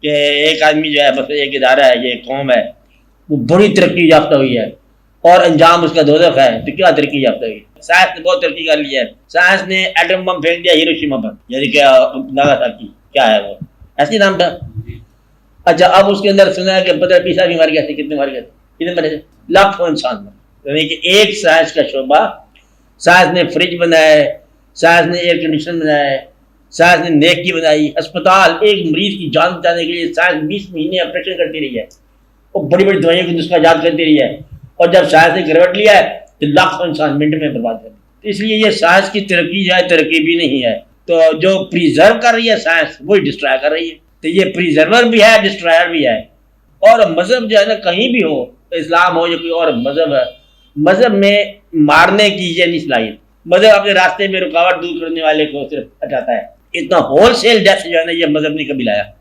कि एक आदमी जो है, बस एक इदारा है, ये कौम है, वो बड़ी तरक्की याफ्ता हुई है और अंजाम उसका दोज़ख है, तो क्या तरक्की याफ्ता हुई? साइंस ने बहुत तरक्की कर ली है। साइंस ने एटम बम फेंक दिया हिरोशिमा पर, यानी क्या नागासाकी, क्या है वो, ऐसे नाम था। अच्छा, अब उसके अंदर सुना है कि पता पीसा भी मर गया थे, कितने मर गए थे, कितने मरे थे? लाखों इंसान मरे। यानी कि एक साइंस का शोबा, साइंस ने फ्रिज बनाया है, साइंस ने एयर कंडीशन बनाया है, साइंस ने नेकी बनाई, अस्पताल, एक मरीज की जान बचाने के लिए साइंस 20 महीने ऑपरेशन करती रही है और बड़ी बड़ी दवाइयों की नुस्खा याद करती रही है, और जब साइंस ने गिरवट लिया है तो लाखों इंसान मिनट में बर्बाद कर दिए। इसलिए ये साइंस की तरक्की जो है, तरक्की भी नहीं है। तो जो प्रिजर्व कर रही है साइंस, वही डिस्ट्रॉय कर रही है। तो ये प्रिजर्वर भी है, डिस्ट्रॉयर भी है। और मजहब जो है ना, कहीं भी हो, इस्लाम हो या कोई और मजहब है, मजहब में मारने की ये नहीं सलाहियत। मजहब अपने रास्ते में रुकावट दूर करने वाले को सिर्फ हटाता है। इतना होल सेल डेथ जो है ना, ये मजहब ने कभी लाया।